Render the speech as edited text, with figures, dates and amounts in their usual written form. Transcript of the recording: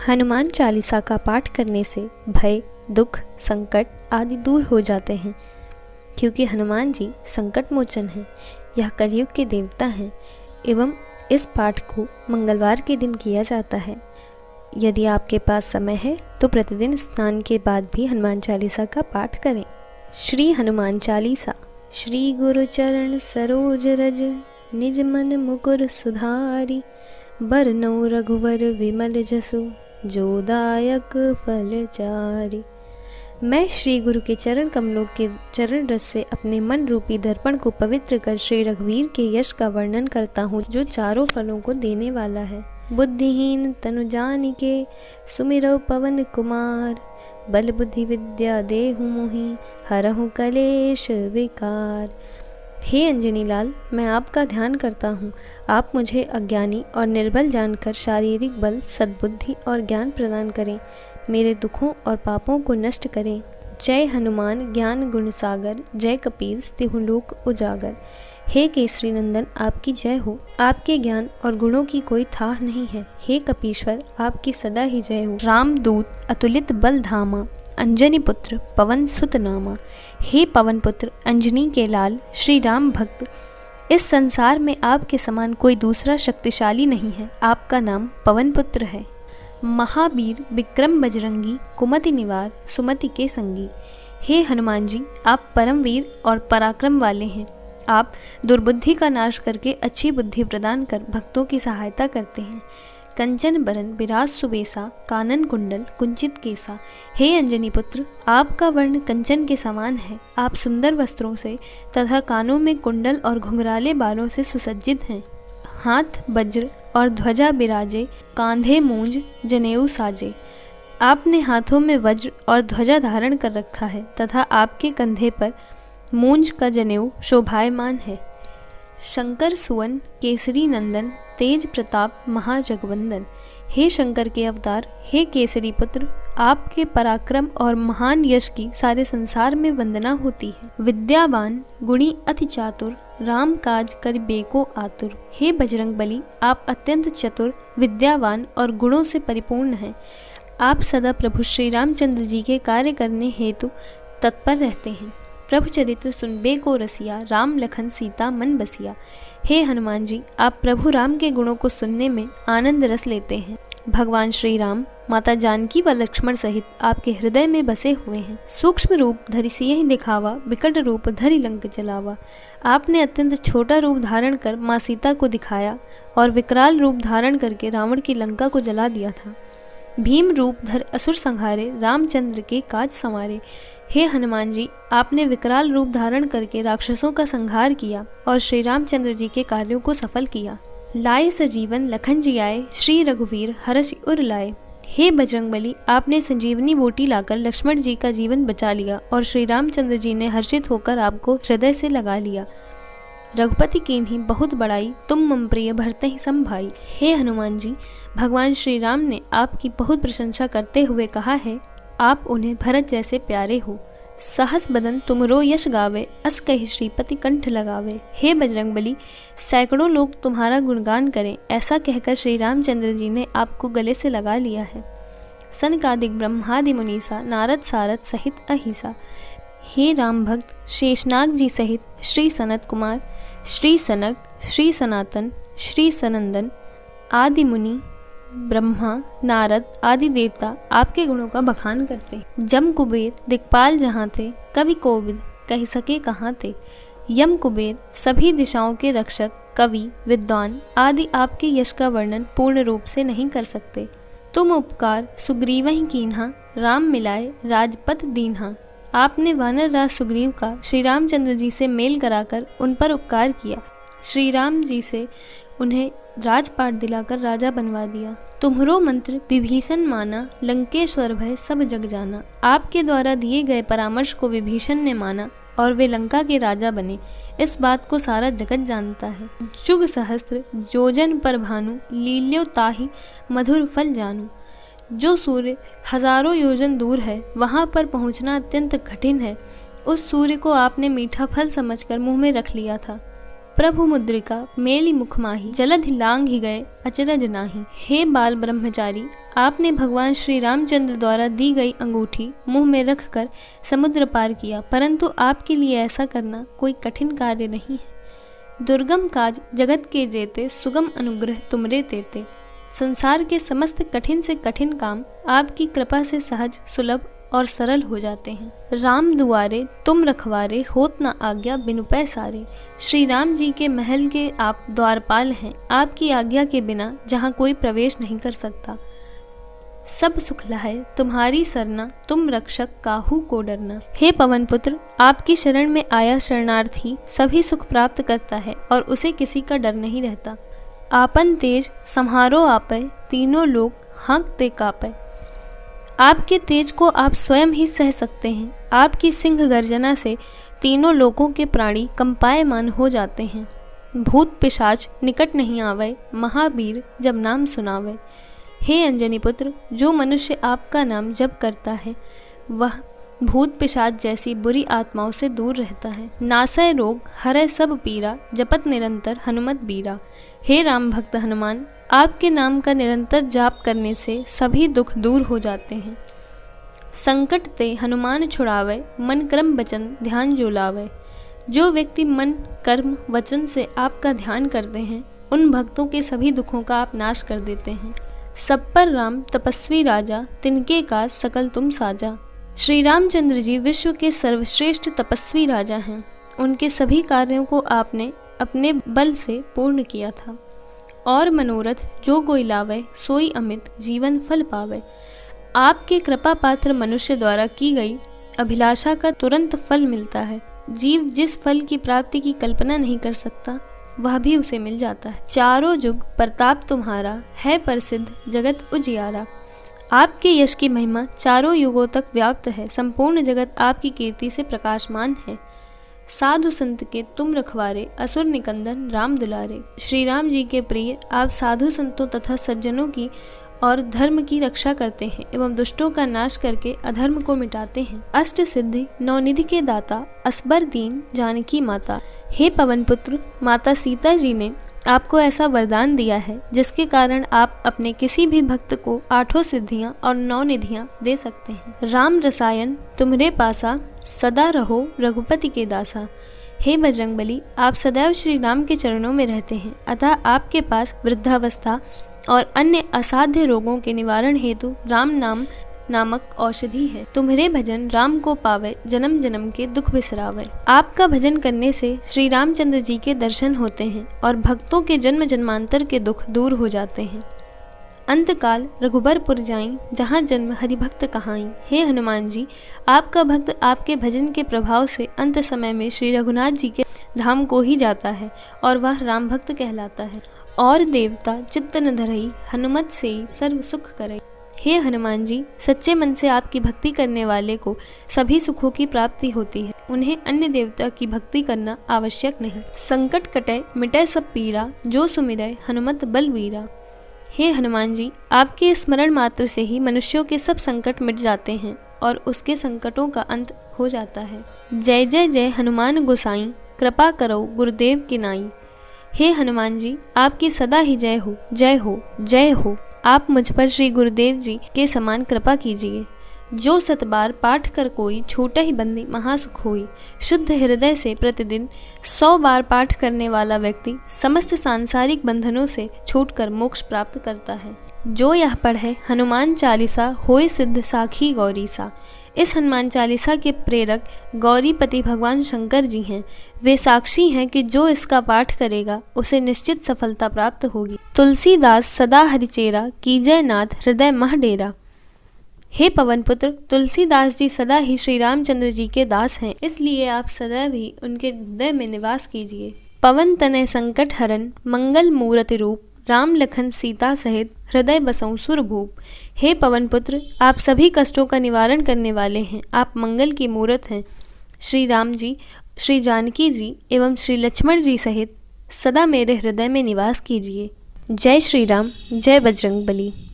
हनुमान चालीसा का पाठ करने से भय, दुख, संकट आदि दूर हो जाते हैं, क्योंकि हनुमान जी संकट मोचन हैं। यह कलयुग के देवता हैं एवं इस पाठ को मंगलवार के दिन किया जाता है। यदि आपके पास समय है तो प्रतिदिन स्नान के बाद भी हनुमान चालीसा का पाठ करें। श्री हनुमान चालीसा। श्री गुरु चरण सरोज रज, निज मन मुकुर सुधारी, बरनौ रघुवर विमल जसु, जो दायक फल चारी। मैं श्री गुरु के चरण कमलों के चरण रस से अपने मन रूपी दर्पण को पवित्र कर श्री रघुवीर के यश का वर्णन करता हूँ, जो चारों फलों को देने वाला है। बुद्धिहीन तनु जानिके, सुमिरौ पवन कुमार, बल बुद्धि विद्या देहु मोहि, हरहु कलेश विकार। हे अंजनी लाल, मैं आपका ध्यान करता हूँ। आप मुझे अज्ञानी और निर्बल जानकर शारीरिक बल, सद्बुद्धि और ज्ञान प्रदान करें। मेरे दुखों और पापों को नष्ट करें। जय हनुमान ज्ञान गुण सागर, जय कपीस तिहु लोक उजागर। हे केसरी नंदन, आपकी जय हो। आपके ज्ञान और गुणों की कोई थाह नहीं है। हे कपीश्वर, आपकी सदा ही जय हो। रामदूत अतुलित बल धामा, अंजनी पुत्र पवन सुत नामा। हे पवन पुत्र अंजनी के लाल श्री राम भक्त, इस संसार में आपके समान कोई दूसरा शक्तिशाली नहीं है। आपका नाम पवन पुत्र है। महावीर विक्रम बजरंगी, कुमति निवार सुमति के संगी। हे हनुमान जी, आप परम वीर और पराक्रम वाले हैं। आप दुर्बुद्धि का नाश करके अच्छी बुद्धि प्रदान कर भक्तों की सहायता करते हैं। कंचन बरन बिराज सुबेसा, कानन कुंडल कुंचित केसा। हे अंजनी पुत्र, आपका वर्ण कंचन के समान है। आप सुंदर वस्त्रों से तथा कानों में कुंडल और घुंघराले बालों से सुसज्जित हैं। हाथ वज्र और ध्वजा बिराजे, कांधे मूंज जनेऊ साजे। आपने हाथों में वज्र और ध्वजा धारण कर रखा है तथा आपके कंधे पर मूंज का जनेऊ शोभायमान है। शंकर सुवन केसरी नंदन, तेज प्रताप महाजगवंदन। हे शंकर के अवतार, हे केसरी पुत्र, आपके पराक्रम और महान यश की सारे संसार में वंदना होती है। विद्यावान गुणी अति चातुर, राम काज करिबेको आतुर। हे बजरंग बली, आप अत्यंत चतुर, विद्यावान और गुणों से परिपूर्ण हैं। आप सदा प्रभु श्री रामचंद्र जी के कार्य करने हेतु तत्पर रहते हैं। प्रभु चरित्र सुनबे को रसिया, राम लखन सीता मन बसिया। हे हनुमान जी, आप प्रभु राम के गुणों को सुनने में आनंद रस लेते हैं। भगवान श्री राम माता जानकी व लक्ष्मण सहित आपके हृदय में बसे हुए हैं। सूक्ष्म रूप धरि सियहि दिखावा, विकट रूप धरि लंक जलावा। आपने अत्यंत छोटा रूप धारण कर माँ सीता को दिखाया और विकराल रूप धारण करके रावण की लंका को जला दिया था। भीम रूप धर असुर संहारे, रामचंद्र के काज संवारे। हे हनुमान जी, आपने विकराल रूप धारण करके राक्षसों का संहार किया और श्री रामचंद्र जी के कार्यों को सफल किया। लाए सजीवन लखन जी आए, श्री रघुवीर हरषि उर लाए। हे बजरंगबली, आपने संजीवनी बूटी लाकर लक्ष्मण जी का जीवन बचा लिया और श्री रामचंद्र जी ने हर्षित होकर आपको हृदय से लगा लिया। रघुपति कीन्ही बहुत बड़ाई, तुम मम प्रिय भरतहि सम भाई। हे हनुमान जी, भगवान श्री राम ने आपकी बहुत प्रशंसा करते हुए कहा है, आप उन्हें भरत जैसे प्यारे हो। सहस बदन तुमरो यश गावे, अस कहि श्रीपति कंठ लगावे। हे बजरंगबली, सैकड़ों लोग तुम्हारा गुणगान करें, ऐसा कहकर श्री रामचंद्र जी ने आपको गले से लगा लिया है। सनकादिक ब्रह्मादि मुनीसा, नारद सारद सहित अहिसा। हे राम भक्त, शेषनाग जी सहित श्री सनत कुमार, श्री सनक, श्री सनातन, श्री सनंदन आदि मुनि, ब्रह्मा नारद आदि देवता आपके गुणों का बखान करते। जम कुबेर दिक्पाल जहाँ थे, कवि कोविद कह सके कहाँ थे। यम कुबेर सभी दिशाओं के रक्षक, कवि विद्वान आदि आपके यश का वर्णन पूर्ण रूप से नहीं कर सकते। तुम उपकार सुग्रीवहि कीन्हा, राम मिलाए राजपद दीन्हा। आपने वानर राज सुग्रीव का श्री रामचंद्र जी से मेल कराकर उन पर उपकार किया। श्री राम जी से उन्हें राजपाट दिलाकर राजा बनवा दिया। तुम्हरो मंत्र विभीषण माना, लंकेश्वर भय सब जग जाना। आपके द्वारा दिए गए परामर्श को विभीषण ने माना और वे लंका के राजा बने। इस बात को सारा जगत जानता है। जुग सहस्त्र जोजन पर भानु, लील्यो ताहि मधुर फल जानू। जो सूर्य हजारों योजन दूर है, वहाँ पर पहुँचना अत्यंत कठिन है। उस सूर्य को आपने मीठा फल समझकर मुँह में रख लिया था। प्रभु मुद्रिका मेली मुख माही, जलध लांघ ही गए अचरज नाही। हे बाल ब्रह्मचारी, आपने भगवान श्री रामचंद्र द्वारा दी गई अंगूठी मुंह में रखकर समुद्र पार किया, परंतु आपके लिए ऐसा करना कोई कठिन कार्य नहीं है। दुर्गम काज जगत के जेते, सुगम अनुग्रह तुमरे तेते। संसार के समस्त कठिन से कठिन काम आपकी कृपा से सहज, सुलभ और सरल हो जाते हैं। राम दुआरे तुम रखवारे, होत न आज्ञा बिनु पैसारे। श्री राम जी के महल के आप द्वारपाल हैं, आपकी आज्ञा के बिना जहाँ कोई प्रवेश नहीं कर सकता। सब सुख लहै तुम्हारी सरना, तुम रक्षक काहू को डरना। हे पवन पुत्र, आपकी शरण में आया शरणार्थी सभी सुख प्राप्त करता है और उसे किसी का डर नहीं रहता। आपन तेज सम्हारो आपै, तीनों लोग हाँकते कापै। आपके तेज को आप स्वयं ही सह सकते हैं। आपकी सिंह गर्जना से तीनों लोगों के प्राणी कंपायमान हो जाते हैं। भूत पिशाच निकट नहीं आवे, महावीर जब नाम सुनावे। हे अंजनी पुत्र, जो मनुष्य आपका नाम जप करता है वह भूत पिशाच जैसी बुरी आत्माओं से दूर रहता है। नासय रोग हरय सब पीरा, जपत निरंतर हनुमत बीरा। हे राम भक्त हनुमान, आपके नाम का निरंतर जाप करने से सभी दुख दूर हो जाते हैं। संकट ते हनुमान छुड़ावे, मन कर्म वचन ध्यान जो लावे। जो व्यक्ति मन कर्म वचन से आपका ध्यान करते हैं उन भक्तों के सभी दुखों का आप नाश कर देते हैं। सब पर राम तपस्वी राजा, तिनके का सकल तुम साजा। श्री रामचंद्र जी विश्व के सर्वश्रेष्ठ तपस्वी राजा हैं। उनके सभी कार्यों को आपने अपने बल से पूर्ण किया था। और मनोरथ जो कोई लावे, सोई अमित जीवन फल पावे। आपके कृपा पात्र मनुष्य द्वारा की गई अभिलाषा का तुरंत फल मिलता है। जीव जिस फल की प्राप्ति की कल्पना नहीं कर सकता वह भी उसे मिल जाता है। चारों जुग प्रताप तुम्हारा, है प्रसिद्ध जगत उजियारा। आपके यश की महिमा चारों युगों तक व्याप्त है। संपूर्ण जगत आपकी कीर्ति से प्रकाशमान है। साधु संत के तुम रखवारे, असुर निकंदन राम दुलारे। श्री राम जी के प्रिय, आप साधु संतों तथा सज्जनों की और धर्म की रक्षा करते हैं एवं दुष्टों का नाश करके अधर्म को मिटाते हैं। अष्ट सिद्धि नवनिधि के दाता, असबर दीन जानकी माता। हे पवन पुत्र, माता सीता जी ने आपको ऐसा वरदान दिया है जिसके कारण आप अपने किसी भी भक्त को 8 सिद्धियां और 9 निधियां दे सकते हैं। राम रसायन तुम्हरे पासा, सदा रहो रघुपति के दासा। हे बजरंगबली, आप सदैव श्री राम के चरणों में रहते हैं, अतः आपके पास वृद्धावस्था और अन्य असाध्य रोगों के निवारण हेतु राम नाम नामक औषधि है। तुम्हारे भजन राम को पावे, जन्म जन्म के दुख बिसरावे। आपका भजन करने से श्री रामचंद्र जी के दर्शन होते हैं और भक्तों के जन्म जन्मांतर के दुख दूर हो जाते हैं। अंतकाल रघुबरपुर जाईं, जहाँ जन्म हरिभक्त कहाईं। हे हनुमान जी, आपका भक्त आपके भजन के प्रभाव से अंत समय में श्री रघुनाथ जी के धाम को ही जाता है और वह राम भक्त कहलाता है। और देवता चित्त न धरई, हनुमत से सर्व सुख करई। हे हनुमान जी, सच्चे मन से आपकी भक्ति करने वाले को सभी सुखों की प्राप्ति होती है। उन्हें अन्य देवता की भक्ति करना आवश्यक नहीं। संकट कटे मिटे सब पीरा, जो सुमिरै हनुमत बलवीरा। हे हनुमान जी, आपके स्मरण मात्र से ही मनुष्यों के सब संकट मिट जाते हैं और उसके संकटों का अंत हो जाता है। जय जय जय हनुमान गोसाई, कृपा करो गुरुदेव की नाई। हे हनुमान जी, आपकी सदा ही जय हो जय हो जय हो। आप मुझ पर श्री गुरुदेव जी के समान कृपा कीजिए। जो 7 बार पाठ कर कोई, छूटे ही बंदी महासुख होई। शुद्ध हृदय से प्रतिदिन 100 बार पाठ करने वाला व्यक्ति समस्त सांसारिक बंधनों से छूटकर मोक्ष प्राप्त करता है। जो यह पढ़े हनुमान चालीसा, होय सिद्ध साखी गौरीसा। इस हनुमान चालीसा के प्रेरक गौरीपति भगवान शंकर जी हैं। वे साक्षी हैं कि जो इसका पाठ करेगा उसे निश्चित सफलता प्राप्त होगी। तुलसीदास सदा हरिचेरा, कीजय नाथ हृदय मह डेरा। हे पवन पुत्र, तुलसीदास जी सदा ही श्री रामचंद्र जी के दास हैं, इसलिए आप सदैव ही उनके हृदय में निवास कीजिए। पवन तनय संकट हरन, मंगल मूर्ति रूप। राम लखन सीता सहित, हृदय बसऊं सुरभूप। हे पवन पुत्र, आप सभी कष्टों का निवारण करने वाले हैं। आप मंगल की मूर्त हैं। श्री राम जी, श्री जानकी जी एवं श्री लक्ष्मण जी सहित सदा मेरे हृदय में निवास कीजिए। जय श्री राम, जय बजरंगबली।